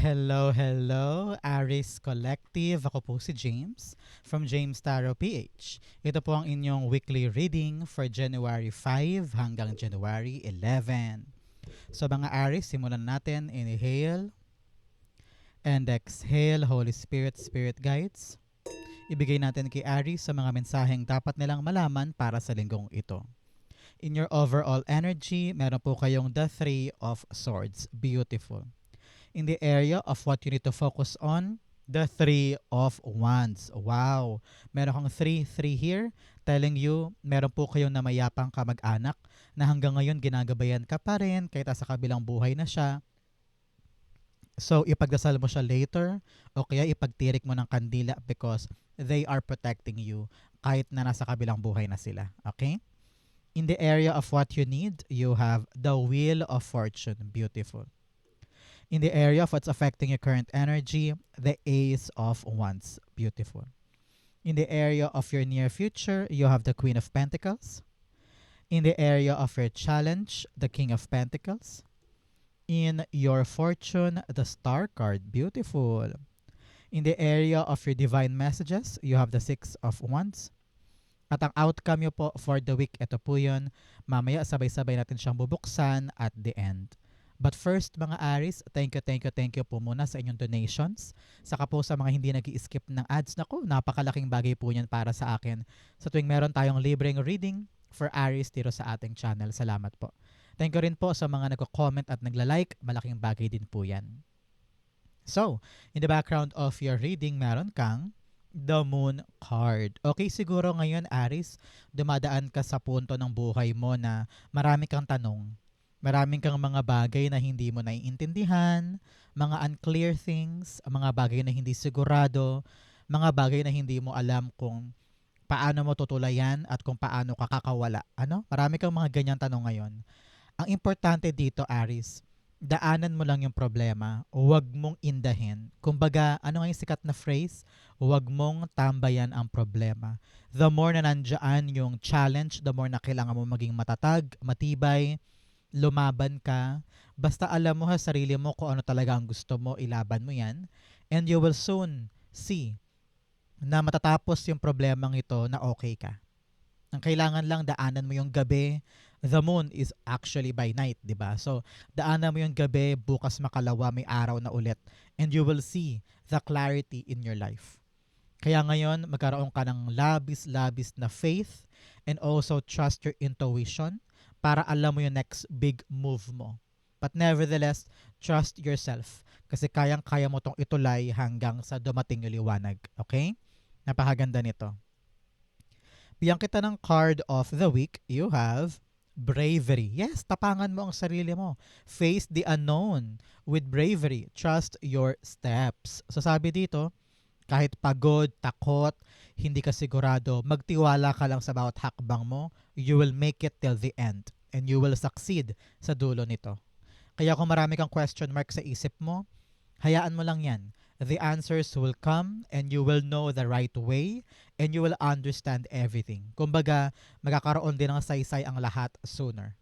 Hello, hello, Aris Collective. Ako po si James from James Tarot PH. Ito po ang inyong weekly reading for January 5 hanggang January 11. So mga Aris, simulan natin. Inhale and exhale, Holy Spirit, Spirit Guides. Ibigay natin kay Aris sa mga mensaheng dapat nilang malaman para sa linggong ito. In your overall energy, meron po kayong the Three of Swords. Beautiful. In the area of what you need to focus on, the Three of Wands. Wow! Meron kang 3 here telling you meron po kayong namayapang kamag-anak na hanggang ngayon ginagabayan ka pa rin kahit sa kabilang buhay na siya. So, ipagdasal mo siya later o kaya ipagtirik mo ng kandila because they are protecting you kahit na nasa kabilang buhay na sila. Okay? In the area of what you need, you have the Wheel of Fortune. Beautiful. In the area of what's affecting your current energy, the Ace of Wands. Beautiful. In the area of your near future, you have the Queen of Pentacles. In the area of your challenge, the King of Pentacles. In your fortune, the Star card. Beautiful. In the area of your divine messages, you have the Six of Wands. At ang outcome nyo po for the week, ito po yun. Mamaya sabay-sabay natin siyang bubuksan at the end. But first mga Aris, thank you po muna sa inyong donations. Saka po sa mga hindi nag-i-skip ng ads. Naku, napakalaking bagay po yan para sa akin. Sa tuwing meron tayong libreng reading for Aris dito sa ating channel. Salamat po. Thank you rin po sa mga nagko-comment at nagla-like. Malaking bagay din po yan. So, in the background of your reading, meron kang the Moon card. Okay, siguro ngayon Aris, dumadaan ka sa punto ng buhay mo na marami kang tanong. Maraming kang mga bagay na hindi mo naiintindihan, mga unclear things, mga bagay na hindi sigurado, mga bagay na hindi mo alam kung paano mo tutulayan at kung paano ka kakawala. Ano? Marami kang mga ganyang tanong ngayon. Ang importante dito, Aris, daanan mo lang yung problema. Huwag mong indahin. Kumbaga, ano nga yung sikat na phrase? Huwag mong tambayan ang problema. The more na nandyan yung challenge, the more na kailangan mo maging matatag, matibay, lumaban ka. Basta alam mo sa sarili mo kung ano talaga ang gusto mo, ilaban mo yan. And you will soon see na matatapos yung problemang ito na okay ka. Ang kailangan lang daanan mo yung gabi. The moon is actually by night, di ba? So, daanan mo yung gabi, bukas makalawa, may araw na ulit. And you will see the clarity in your life. Kaya ngayon, magkaroon ka ng labis-labis na faith and also trust your intuition para alam mo yung next big move mo. But nevertheless, trust yourself kasi kayang-kaya mo tong itulay hanggang sa dumating yung liwanag. Okay? Napakaganda nito. Bigyan kita ng card of the week. You have bravery. Yes, tapangan mo ang sarili mo. Face the unknown with bravery. Trust your steps. So sabi dito, kahit pagod, takot, hindi ka sigurado, magtiwala ka lang sa bawat hakbang mo, you will make it till the end and you will succeed sa dulo nito. Kaya kung marami kang question mark sa isip mo, hayaan mo lang yan. The answers will come and you will know the right way and you will understand everything. Kumbaga, magkakaroon din ng saysay ang lahat sooner.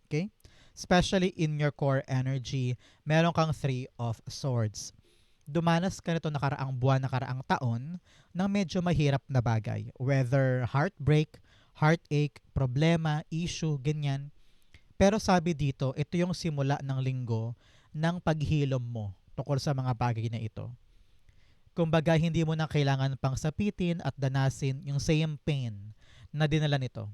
Okay? Especially in your core energy, meron kang Three of Swords. Dumanas ka nito nakaraang buwan, nakaraang taon ng medyo mahirap na bagay. Whether heartbreak, heartache, problema, issue, ganyan. Pero sabi dito, ito yung simula ng linggo ng paghilom mo tungkol sa mga bagay na ito. Kumbaga, hindi mo na kailangan pang sapitin at danasin yung same pain na dinala nito.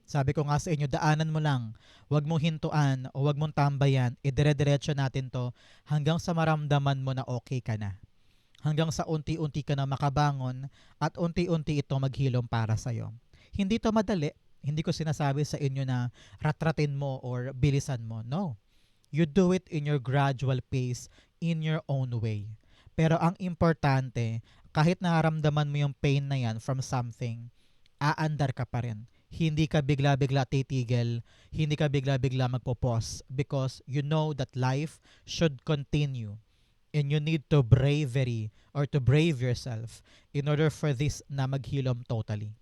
Sabi ko nga sa inyo, daanan mo lang. Huwag mong hintuan o huwag mong tambayan. Idire-diretso natin to hanggang sa maramdaman mo na okay ka na. Hanggang sa unti-unti ka na makabangon at unti-unti ito maghilom para sa'yo. Hindi to madali. Hindi ko sinasabi sa inyo na ratratin mo or bilisan mo. No. You do it in your gradual pace, in your own way. Pero ang importante, kahit naramdaman mo yung pain na yan from something, aandar ka pa rin. Hindi ka bigla-bigla titigil, hindi ka bigla-bigla magpo-pause because you know that life should continue and you need to bravery or to brave yourself in order for this na maghilom totally.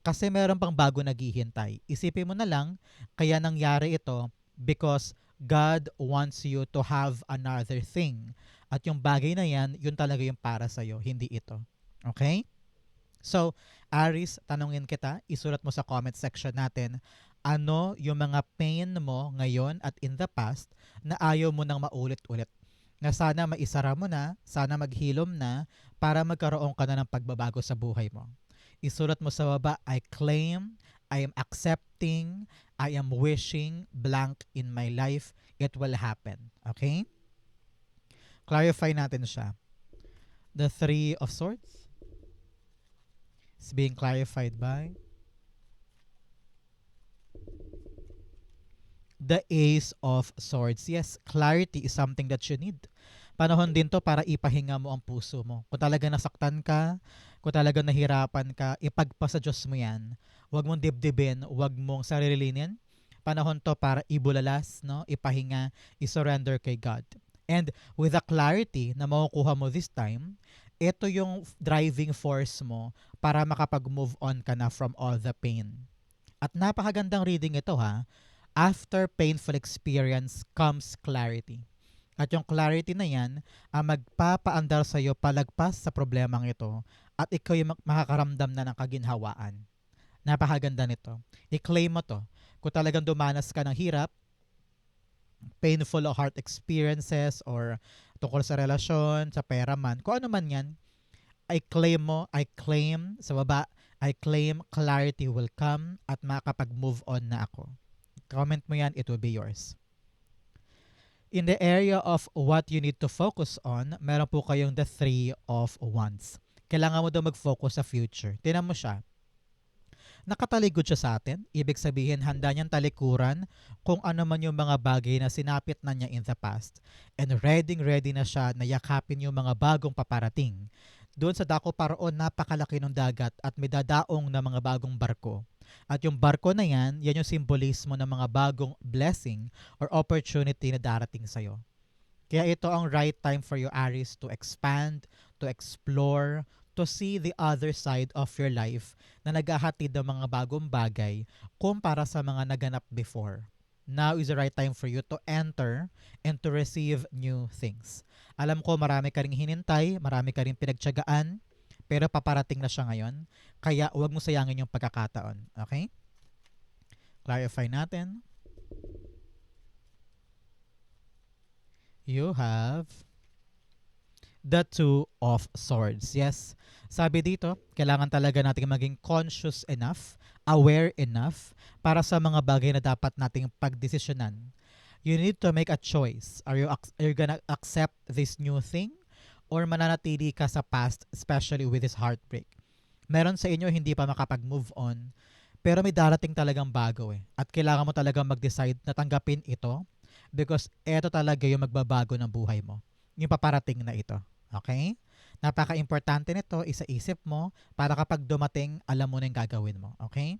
Kasi meron pang bago naghihintay. Isipin mo na lang, kaya nangyari ito because God wants you to have another thing. At yung bagay na yan, yun talaga yung para sa'yo, hindi ito. Okay? So, Aris, tanungin kita, isulat mo sa comment section natin, ano yung mga pain mo ngayon at in the past na ayaw mo nang maulit-ulit? Na sana maisara mo na, sana maghilom na, para magkaroon ka na ng pagbabago sa buhay mo. Isulat mo sa baba, I claim, I am accepting, I am wishing blank in my life, it will happen. Okay? Clarify natin siya. The Three of Swords is being clarified by the Ace of Swords. Yes, clarity is something that you need. Panahon din to para ipahinga mo ang puso mo. Kung talaga nasaktan ka, kung talaga nahirapan ka, ipagpasa Diyos mo yan. Huwag mong dibdibin, huwag mong sarilinin. Panahon to para ibulalas, no? Ipahinga, isurrender kay God. And with the clarity na makukuha mo this time, ito yung driving force mo para makapag-move on ka na from all the pain. At napakagandang reading ito ha. After painful experience comes clarity. At yung clarity na yan ang magpapaandar sa iyo palagpas sa problemang ito at ikaw yung makakaramdam na ng kaginhawaan. Napakaganda nito. I-claim mo to. Kung talagang dumanas ka ng hirap, painful or heart experiences or tungkol sa relasyon, sa pera man, kung ano man yan, I claim sa baba, I claim clarity will come at makakapag-move on na ako. Comment mo yan, it will be yours. In the area of what you need to focus on, meron po kayong the Three of Wands. Kailangan mo daw mag-focus sa future. Tingnan mo siya. Nakataligod siya sa atin. Ibig sabihin, handa niyang talikuran kung ano man yung mga bagay na sinapit na niya in the past. And ready na siya na yakapin yung mga bagong paparating. Doon sa Dako Paraon, napakalaki ng dagat at may dadaong na mga bagong barko. At yung barko na yan, yan yung simbolismo ng mga bagong blessing or opportunity na darating sa'yo. Kaya ito ang right time for you, Aries, to expand, to explore, to see the other side of your life na naghahatid ng mga bagong bagay kumpara sa mga naganap before. Now is the right time for you to enter and to receive new things. Alam ko marami ka ring hinintay, marami ka ring pinagtiyagaan, pero paparating na siya ngayon. Kaya huwag mo sayangin yung pagkakataon. Okay? Clarify natin. You have the Two of Swords. Yes. Sabi dito, kailangan talaga natin maging conscious enough, aware enough para sa mga bagay na dapat nating pagdesisyonan. You need to make a choice. Are you gonna accept this new thing? Or mananatili ka sa past, especially with this heartbreak? Meron sa inyo hindi pa makapag-move on, pero may darating talagang bago eh. At kailangan mo talagang mag-decide na tanggapin ito because ito talaga yung magbabago ng buhay mo. Yung paparating na ito. Okay? Napaka-importante nito, isa-isip mo para kapag dumating, alam mo na yung gagawin mo. Okay?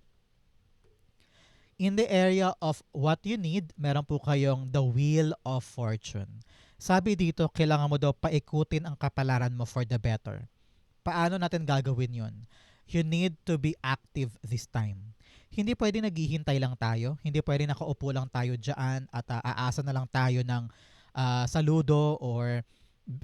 In the area of what you need, meron po kayong the Wheel of Fortune. Sabi dito, kailangan mo daw paikutin ang kapalaran mo for the better. Paano natin gagawin yun? You need to be active this time. Hindi pwede naghihintay lang tayo. Hindi pwede nakaupo lang tayo dyan at aasa na lang tayo ng saludo or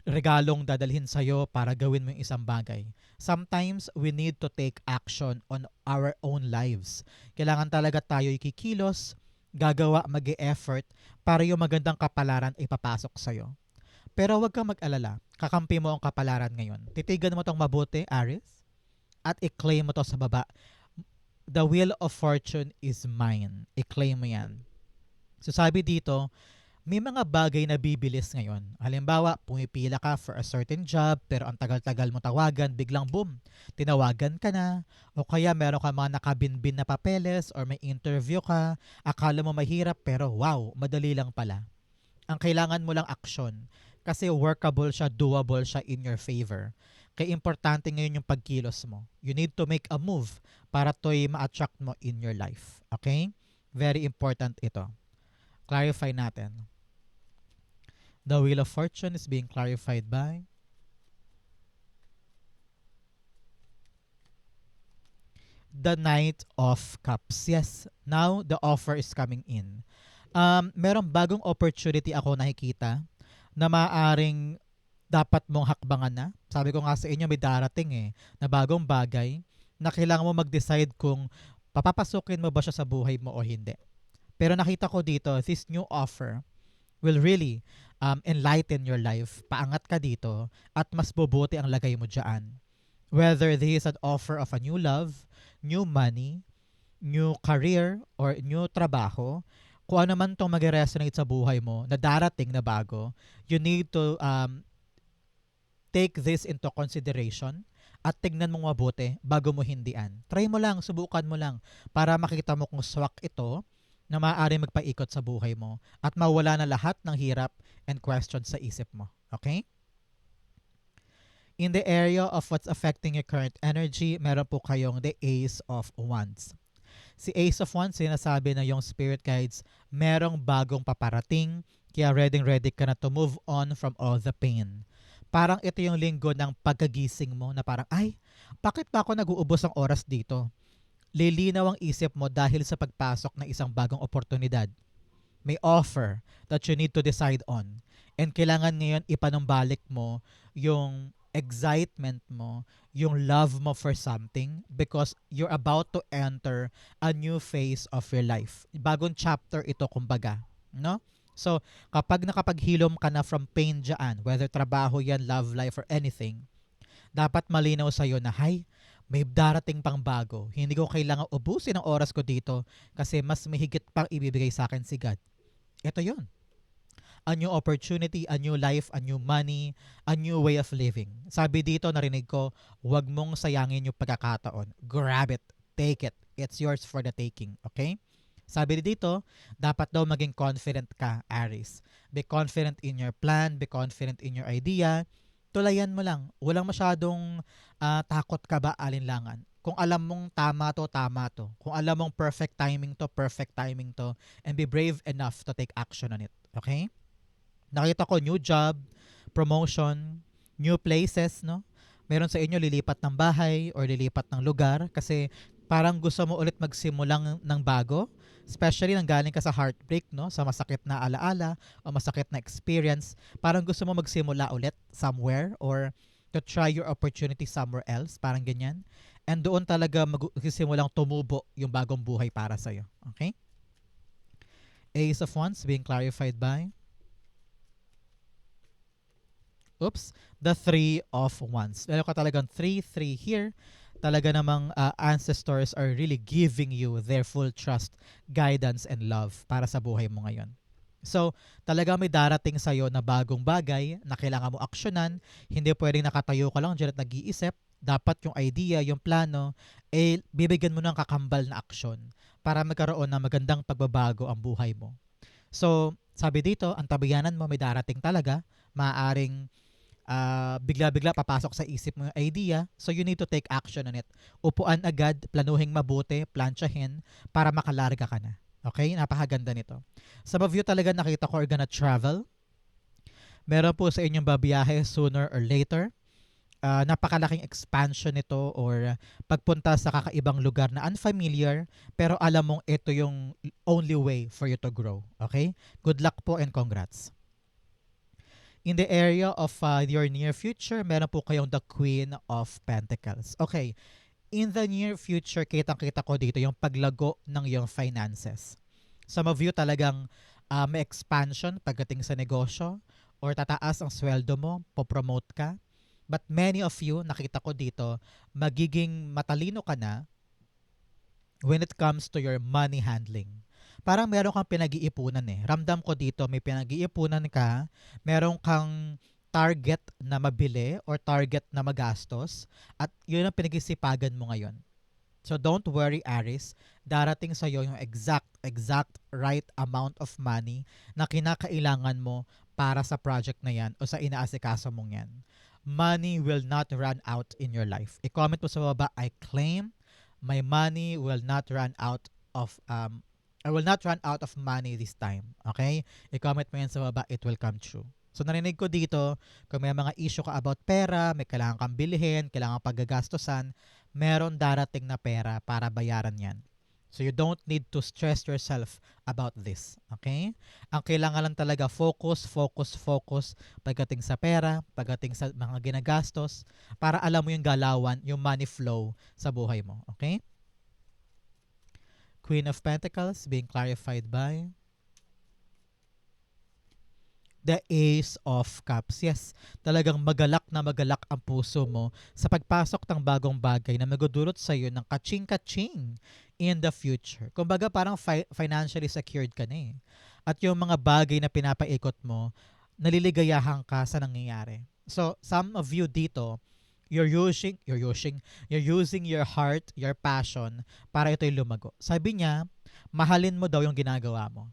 regalong dadalhin sa'yo para gawin mo yung isang bagay. Sometimes, we need to take action on our own lives. Kailangan talaga tayo ikikilos, gagawa, mag-e-effort para yung magandang kapalaran ay papasok sa'yo. Pero huwag kang mag-alala. Kakampi mo ang kapalaran ngayon. Titigan mo tong mabuti, Aries, at i-claim mo to sa baba. The Wheel of Fortune is mine. I-claim mo yan. So sabi dito, may mga bagay na bibilis ngayon. Halimbawa, pumipila ka for a certain job pero ang tagal-tagal mo tawagan, biglang boom, tinawagan ka na. O kaya meron ka mga nakabinbin na papeles or may interview ka, akala mo mahirap pero wow, madali lang pala. Ang kailangan mo lang aksyon kasi workable siya, doable siya in your favor. Kaya importante ngayon yung pagkilos mo. You need to make a move para to'y ma-attract mo in your life. Okay? Very important ito. Clarify natin. The Wheel of Fortune is being clarified by the Knight of Cups. Yes, now the offer is coming in. Merong bagong opportunity ako nakikita na maaring dapat mong hakbangan na. Sabi ko nga sa inyo, may darating na bagong bagay na kailangan mo mag-decide kung papapasukin mo ba siya sa buhay mo o hindi. Pero nakita ko dito, this new offer will really enlighten your life. Paangat ka dito at mas bubuti ang lagay mo dyan. Whether this is an offer of a new love, new money, new career, or new trabaho, kung ano man itong mag-resonate sa buhay mo na darating na bago, you need to take this into consideration at tignan mong mabuti bago mo hindian. Try mo lang, subukan mo lang para makita mo kung swak ito na maaari magpaikot sa buhay mo at mawala na lahat ng hirap and questions sa isip mo. Okay? In the area of what's affecting your current energy, meron po kayong the Ace of Wands. Si Ace of Wands, sinasabi na yung spirit guides, merong bagong paparating, kaya ready ka na to move on from all the pain. Parang ito yung linggo ng pagkagising mo na parang, ay, bakit pa ako nag-uubos ng oras dito? Lilinaw ang isip mo dahil sa pagpasok ng isang bagong oportunidad. May offer that you need to decide on. And kailangan ngayon ipanumbalik mo yung excitement mo, yung love mo for something because you're about to enter a new phase of your life. Bagong chapter ito kumbaga, no? So, kapag nakapaghilom ka na from pain dyan, whether trabaho yan, love life, or anything, dapat malinaw sa'yo na, hay, may darating pang bago. Hindi ko kailangan ubusin ang oras ko dito kasi mas mahigit pang ibibigay sa akin si God. Ito yun. A new opportunity, a new life, a new money, a new way of living. Sabi dito, narinig ko, huwag mong sayangin yung pagkakataon. Grab it. Take it. It's yours for the taking. Okay? Sabi dito, dapat daw maging confident ka, Aries. Be confident in your plan, be confident in your idea. Tulayan mo lang. Walang masyadong takot ka ba alinlangan. Kung alam mong tama to, tama to. Kung alam mong perfect timing to, perfect timing to. And be brave enough to take action on it. Okay? Nakita ko new job, promotion, new places, no? Meron sa inyo lilipat ng bahay or lilipat ng lugar kasi parang gusto mo ulit magsimulang ng bago, especially nang galing ka sa heartbreak, no? Sa masakit na alaala o masakit na experience, parang gusto mo magsimula ulit somewhere or to try your opportunity somewhere else, parang ganyan. And doon talaga magsimulang tumubo yung bagong buhay para sa'yo. Okay? Ace of Wands being clarified by the Three of Wands. Meron ka talagang 3-3 here. Talaga namang ancestors are really giving you their full trust, guidance, and love para sa buhay mo ngayon. So, talaga may darating sa'yo na bagong bagay na kailangan mo aksyonan. Hindi pwedeng nakatayo ka lang dyan at nag-iisip. Dapat yung idea, yung plano, bibigyan mo ng kakambal na aksyon para magkaroon ng magandang pagbabago ang buhay mo. So, sabi dito, ang tabayanan mo may darating talaga. Maaaring bigla-bigla papasok sa isip mo yung idea. So, you need to take action on it. Upuan agad, planuhin mabuti, plansyahin para makalarga ka na. Okay? Napakaganda nito. Some of you talaga nakita ko are gonna travel. Meron po sa inyong babiyahe sooner or later. Napakalaking expansion nito or pagpunta sa kakaibang lugar na unfamiliar pero alam mong ito yung only way for you to grow. Okay? Good luck po and congrats. In the area of your near future, meron po kayong the Queen of Pentacles. Okay. In the near future, kitang-kita ko dito yung paglago ng iyong finances. Some of you talagang may expansion pagdating sa negosyo or tataas ang sweldo mo, popromote ka. But many of you, nakita ko dito, magiging matalino ka na when it comes to your money handling. Parang meron kang pinag-iipunan Ramdam ko dito, may pinag-iipunan ka, meron kang target na mabili or target na magastos at yun ang pinag-isipagan mo ngayon. So don't worry, Aries. Darating sa'yo yung exact right amount of money na kinakailangan mo para sa project na yan o sa inaasikaso mong yan. Money will not run out in your life. I-comment mo sa baba, I claim my money will not run out of I will not run out of money this time. Okay? I-comment mo yan sa baba, it will come true. So narinig ko dito, kung may mga issue ka about pera, may kailangan kang bilhin, kailangan paggagastosan, meron darating na pera para bayaran yan. So you don't need to stress yourself about this. Okay? Ang kailangan lang talaga focus, focus, focus pagdating sa pera, pagdating sa mga ginagastos, para alam mo yung galawan, yung money flow sa buhay mo. Okay? Queen of Pentacles being clarified by the Ace of Cups. Yes, talagang magalak na magalak ang puso mo sa pagpasok ng bagong bagay na magdudulot sa iyo ng kaching-kaching in the future. Kumbaga parang financially secured ka na eh. At yung mga bagay na pinapaikot mo, naliligayahan ka sa nangyayari. So, some of you dito, you're using your heart, your passion para ito'y lumago. Sabi niya, mahalin mo daw yung ginagawa mo.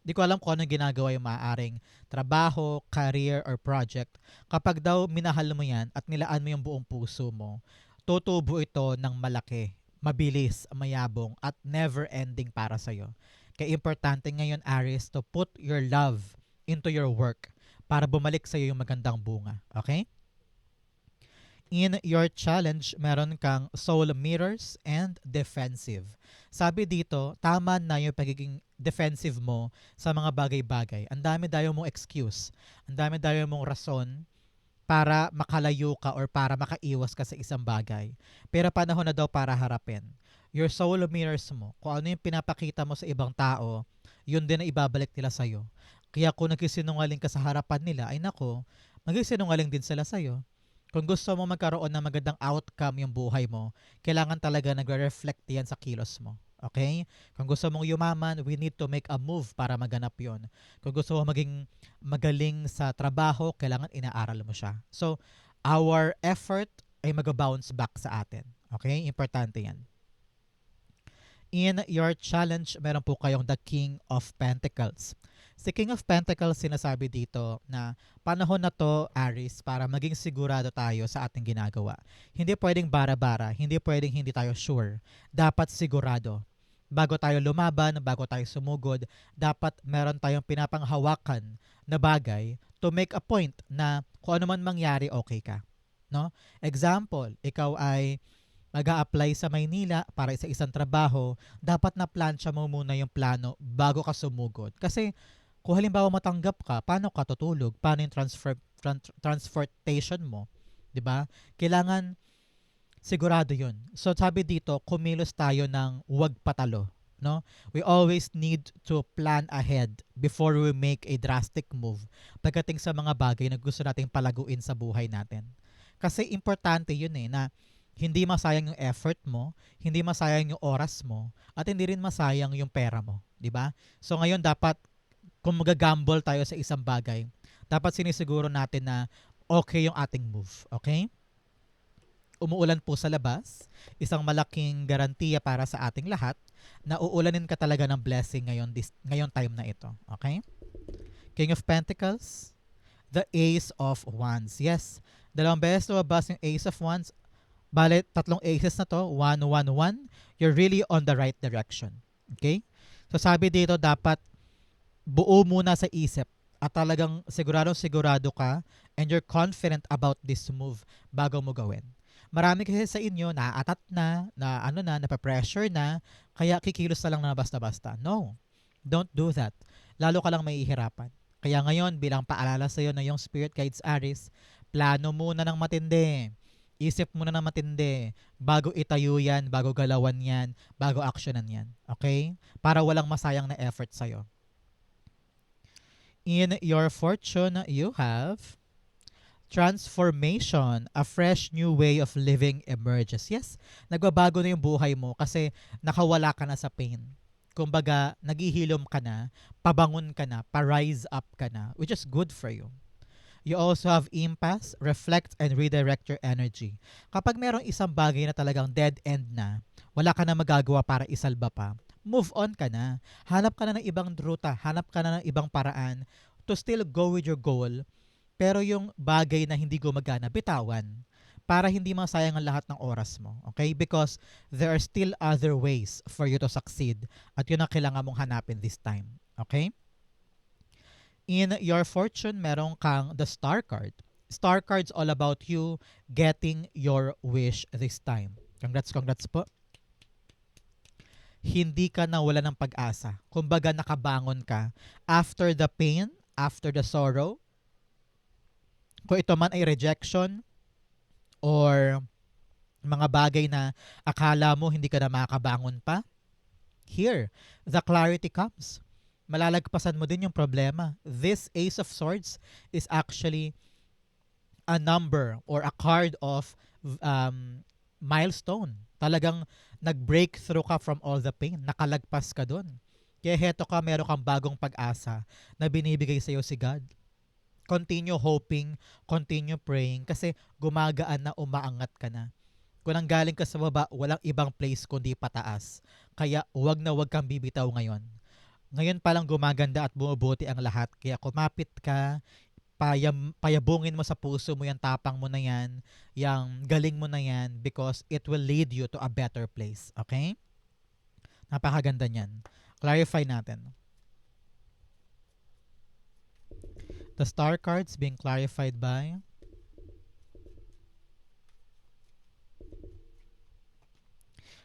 Di ko alam kung anong ginagawa yung maaaring trabaho, career, or project. Kapag daw minahal mo yan at nilaan mo yung buong puso mo, tutubo ito ng malaki, mabilis, mayabong, at never-ending para sa'yo. Kaya importante ngayon, Aries, to put your love into your work para bumalik sa'yo yung magandang bunga. Okay? In your challenge, meron kang soul mirrors and defensive. Sabi dito, tama na yung pagiging defensive mo sa mga bagay-bagay. Ang dami dayo mong excuse. Ang dami dayo mong rason para makalayo ka or para makaiwas ka sa isang bagay. Pero panahon na daw para harapin. Your soul mirrors mo. Kung ano yung pinapakita mo sa ibang tao, yun din ang ibabalik nila sa'yo. Kaya kung nagsisinungaling ka sa harapan nila, ay nako, magsisinungaling din sila sa'yo. Kung gusto mo magkaroon ng magandang outcome yung buhay mo, kailangan talaga nagre-reflect yan sa kilos mo. Okay? Kung gusto mong yumaman, we need to make a move para maganap yon. Kung gusto mo maging magaling sa trabaho, kailangan inaaral mo siya. So, our effort ay mag-bounce back sa atin. Okay? Importante yan. In your challenge, meron po kayong the King of Pentacles. Si King of Pentacles, sinasabi dito na panahon na to, Aries, para maging sigurado tayo sa ating ginagawa. Hindi pwedeng bara-bara, hindi pwedeng hindi tayo sure. Dapat sigurado. Bago tayo lumaban, bago tayo sumugod, dapat meron tayong pinapanghawakan na bagay to make a point na kung ano man mangyari, okay ka. No? Example, ikaw ay mag-a-apply sa Maynila para sa isang trabaho, dapat na plansya mo muna yung plano bago ka sumugod. Kasi kung halimbawa matanggap ka, paano ka tutulog? Paano yung transportation mo? 'Di ba? Kailangan sigurado 'yun. So sabi dito, kumilos tayo ng huwag patalo, no? We always need to plan ahead before we make a drastic move pagdating sa mga bagay na gusto nating palaguin sa buhay natin. Kasi importante 'yun eh na hindi masayang yung effort mo, hindi masayang yung oras mo, at hindi rin masayang yung pera mo, 'di ba? So ngayon dapat kung mag-gamble tayo sa isang bagay, dapat sinisiguro natin na okay yung ating move, okay? Umuulan po sa labas, isang malaking garantiya para sa ating lahat na uulanin ka talaga ng blessing ngayon time na ito, okay? King of Pentacles, the Ace of Wands. Yes, dalawang beses lumabas yung Ace of Wands. Bale, tatlong aces na to, 1-1-1, you're really on the right direction. Okay? So sabi dito, dapat buo muna sa isip at talagang sigurado ka and you're confident about this move bago mo gawin. Marami kasi sa inyo naaatat napapressure na, kaya kikilos na lang na basta-basta. No, don't do that. Lalo ka lang mahihirapan. Kaya ngayon, bilang paalala sa iyo na yung Spirit Guides Aries, plano muna ng matindi. Isip muna ng matindi bago itayo yan, bago galawan yan, bago actionan yan. Okay? Para walang masayang na effort sa'yo. In your fortune, you have transformation, a fresh new way of living emerges. Yes, nagbabago na yung buhay mo kasi nakawala ka na sa pain. Kumbaga, naghihilom ka na, pabangon ka na, pa-rise up ka na, which is good for you. You also have impasse, reflect, and redirect your energy. Kapag merong isang bagay na talagang dead end na, wala ka na magagawa para isalba pa, move on ka na. Hanap ka na ng ibang ruta, hanap ka na ng ibang paraan to still go with your goal, pero yung bagay na hindi gumagana, bitawan para hindi masayang ang lahat ng oras mo. Okay? Because there are still other ways for you to succeed at yun ang kailangan mong hanapin this time. Okay? In your fortune, meron kang the Star card. Star card's all about you getting your wish this time. Congrats po. hindi ka nawala ng pag-asa. Kumbaga nakabangon ka. After the pain, after the sorrow, kung ito man ay rejection or mga bagay na akala mo hindi ka na makakabangon pa, here, the clarity comes. Malalagpasan mo din yung problema. This Ace of Swords is actually a number or a card of milestone. Talagang nag-breakthrough ka from all the pain. Nakalagpas ka dun. Kaya heto ka, meron kang bagong pag-asa na binibigay sa'yo si God. Continue hoping, continue praying kasi gumagaan na, umaangat ka na. Kung nanggaling ka sa baba, walang ibang place kundi pataas. Kaya wag na wag kang bibitaw ngayon. Ngayon palang gumaganda at bumubuti ang lahat. Kaya kumapit ka, payabungin mo sa puso mo yung tapang mo na yan, yung galing mo na yan, because it will lead you to a better place. Okay? Napakaganda niyan. Clarify natin. The star cards being clarified by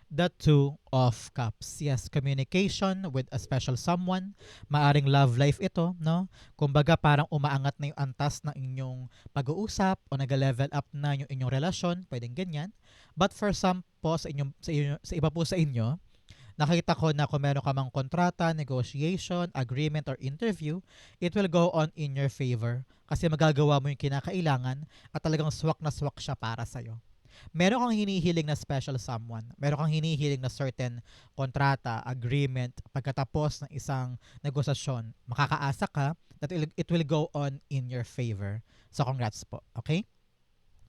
the Two of Cups. Yes, communication with a special someone. Maaring love life ito, no? Kumbaga parang umaangat na yung antas ng inyong pag-uusap o nag-level up na yung inyong relasyon, pwedeng ganyan. But for some po sa iba po sa inyo, nakita ko na kung meron ka mang kontrata, negotiation, agreement, or interview, it will go on in your favor kasi magagawa mo yung kinakailangan at talagang swak na swak siya para sa'yo. Meron kang hinihiling na special someone. Meron kang hinihiling na certain kontrata, agreement, pagkatapos ng isang negosasyon, makakaasa ka that it will go on in your favor. So congrats po. Okay?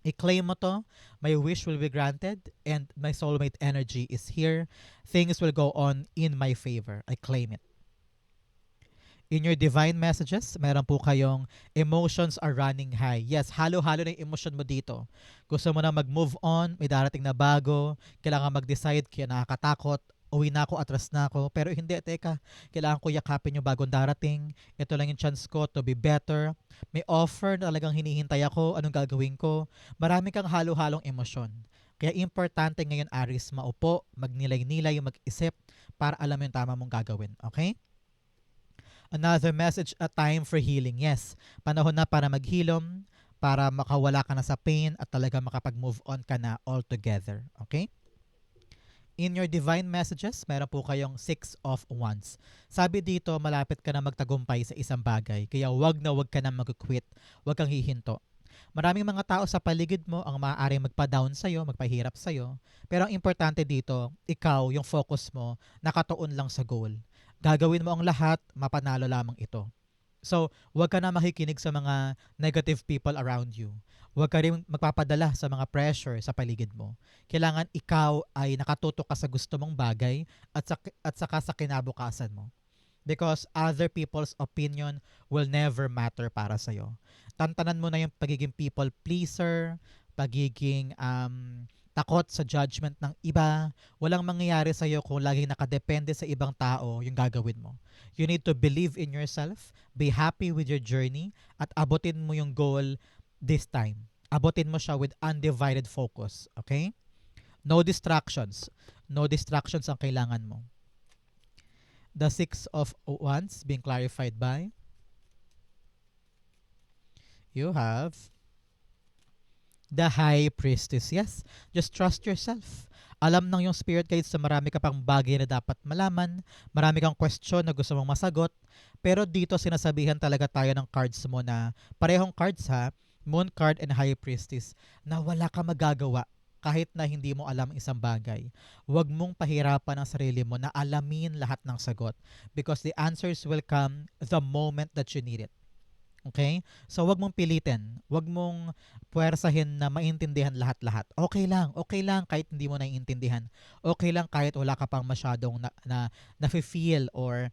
I-claim mo to, my wish will be granted, and my soulmate energy is here. Things will go on in my favor. I claim it. In your divine messages, meron po kayong emotions are running high. Yes, halo-halo na yung emotion mo dito. Gusto mo na mag-move on, may darating na bago, kailangan mag-decide, kaya nakakatakot, uwi na ako, atras na ako. Pero hindi, teka, kailangan ko yakapin yung bagong darating. Ito lang yung chance ko to be better. May offer na talagang hinihintay ako, anong gagawin ko. Marami kang halo-halong emosyon. Kaya importante ngayon, Aries, maupo, magnilay-nilay, mag-isip para alam mo yung tama mong gagawin. Okay? Another message, a time for healing. Yes, panahon na para maghilom, para makawala ka na sa pain at talaga makapag-move on ka na altogether. Okay? In your divine messages, meron po kayong 6 of Wands. Sabi dito, malapit ka na magtagumpay sa isang bagay. Kaya wag na wag ka na mag-quit. Wag kang hihinto. Maraming mga tao sa paligid mo ang maaaring magpa-down sa'yo, magpahirap sa'yo. Pero ang importante dito, ikaw, yung focus mo, nakatuon lang sa goal. Gagawin mo ang lahat, mapanalo lamang ito. So, huwag ka na makikinig sa mga negative people around you. Huwag ka rin magpapadala sa mga pressure sa paligid mo. Kailangan ikaw ay nakatutok ka sa gusto mong bagay at saka sa kinabukasan mo. Because other people's opinion will never matter para sa'yo. Tantanan mo na yung pagiging people pleaser, pagiging takot sa judgment ng iba. Walang mangyayari sa'yo kung laging nakadepende sa ibang tao yung gagawin mo. You need to believe in yourself, be happy with your journey, at abutin mo yung goal this time. Abutin mo siya with undivided focus. Okay? No distractions. No distractions ang kailangan mo. The 6 of Wands being clarified by you have the High Priestess. Yes, just trust yourself. Alam ng yung spirit guides na marami ka pang bagay na dapat malaman, marami kang question na gusto mong masagot, pero dito sinasabihan talaga tayo ng cards mo na parehong cards ha, Moon card and High Priestess, na wala ka magagawa kahit na hindi mo alam isang bagay. Huwag mong pahirapan ang sarili mo na alamin lahat ng sagot because the answers will come the moment that you need it. Okay? So, wag mong pilitin. Wag mong puwersahin na maintindihan lahat-lahat. Okay lang kahit hindi mo naiintindihan. Okay lang kahit wala ka pang masyadong na-feel or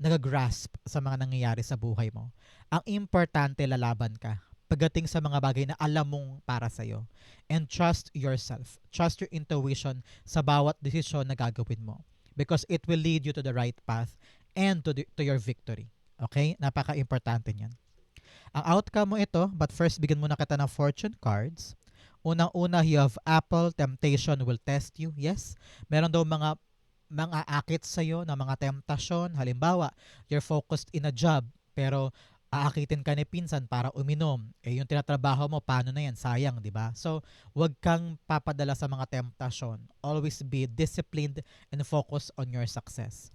nag-grasp sa mga nangyayari sa buhay mo. Ang importante, lalaban ka pagdating sa mga bagay na alam mong para sa'yo. And trust yourself. Trust your intuition sa bawat desisyon na gagawin mo. Because it will lead you to the right path and to your victory. Okay? Napaka-importante niyan. Ang outcome mo ito, but first bigyan muna kita ng fortune cards. Unang-una, you have Apple, temptation will test you. Yes, meron daw mga mga akit sa'yo na mga temptasyon. Halimbawa, you're focused in a job, pero aakitin ka ni pinsan para uminom. Eh, yung tinatrabaho mo, paano na yan? Sayang, di ba? So, wag kang papadala sa mga temptasyon. Always be disciplined and focus on your success.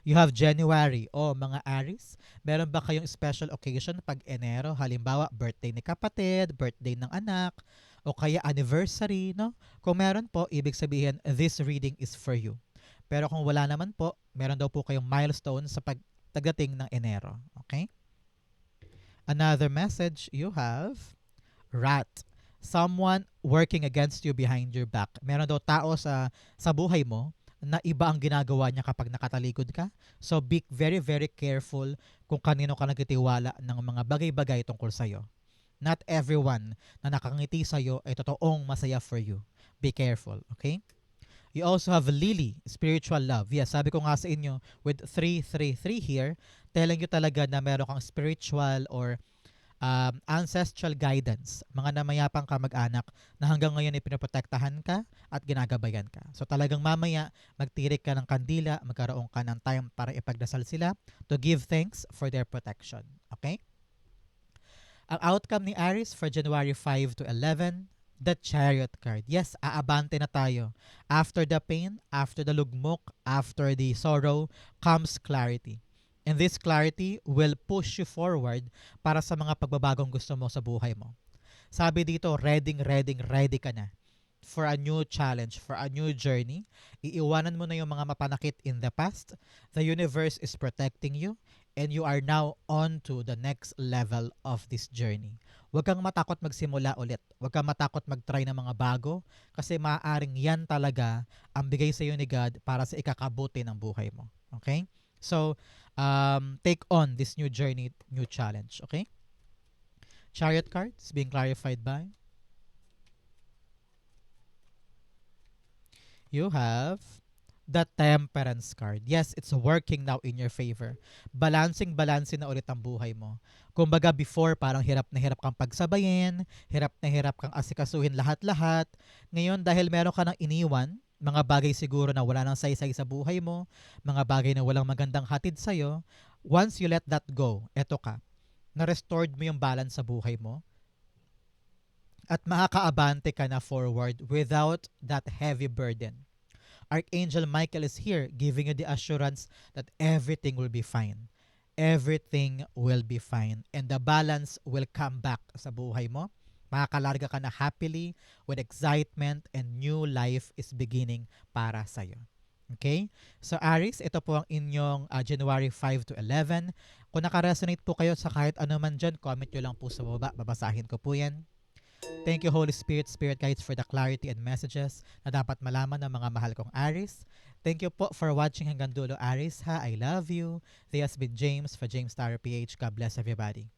You have January. O, mga Aries, meron ba kayong special occasion pag Enero? Halimbawa, birthday ni kapatid, birthday ng anak, o kaya anniversary, no? Kung meron po, ibig sabihin, this reading is for you. Pero kung wala naman po, meron daw po kayong milestone sa pagdating ng Enero. Okay? Another message you have, rat. Someone working against you behind your back. Meron daw tao sa buhay mo na iba ang ginagawa niya kapag nakatalikod ka. So be very very careful kung kanino ka nagtitiwala ng mga bagay-bagay tungkol sa'yo. Not everyone na nakangiti sa'yo ay totoong masaya for you. Be careful, okay? You also have Lily, spiritual love. Yes, sabi ko nga sa inyo, with 333 here, telling you talaga na meron kang spiritual or ancestral guidance, mga namayapang kamag-anak na hanggang ngayon ay pinoprotektahan ka at ginagabayan ka. So talagang mamaya, magtirik ka ng kandila, magkaroon ka ng time para ipagdasal sila to give thanks for their protection. Okay? Ang outcome ni Aries for January 5 to 11, the Chariot card. Yes, aabante na tayo. After the pain, after the lugmok, after the sorrow, comes clarity. And this clarity will push you forward para sa mga pagbabagong gusto mo sa buhay mo. Sabi dito, ready ka na for a new challenge, for a new journey. Iiwanan mo na yung mga mapanakit in the past. The universe is protecting you and you are now on to the next level of this journey. Huwag kang matakot magsimula ulit. Huwag kang matakot mag-try ng mga bago kasi maaaring yan talaga ang bigay sa iyo ni God para sa ikakabuti ng buhay mo. Okay? So, take on this new journey, new challenge. Okay? Chariot cards being clarified by you have the Temperance card. Yes, it's working now in your favor. Balancing na ulit ang buhay mo. Kumbaga before, parang hirap na hirap kang pagsabayin, hirap na hirap kang asikasuhin lahat-lahat. Ngayon, dahil meron ka ng iniwan, mga bagay siguro na wala nang saysay sa buhay mo, mga bagay na walang magandang hatid sa'yo, once you let that go, eto ka, na-restored mo yung balance sa buhay mo, at makakaabante ka na forward without that heavy burden. Archangel Michael is here giving you the assurance that everything will be fine. Everything will be fine. And the balance will come back sa buhay mo. Makakalarga ka na happily with excitement and new life is beginning para sa'yo. Okay? So Aries, ito po ang inyong January 5 to 11. Kung nakaresonate po kayo sa kahit ano man dyan, comment nyo lang po sa baba. Babasahin ko po yan. Thank you Holy Spirit, Spirit Guides for the clarity and messages na dapat malaman ng mga mahal kong Aries. Thank you po for watching hanggang dulo Aries ha. I love you. This has been James for James Tarot PH. God bless everybody.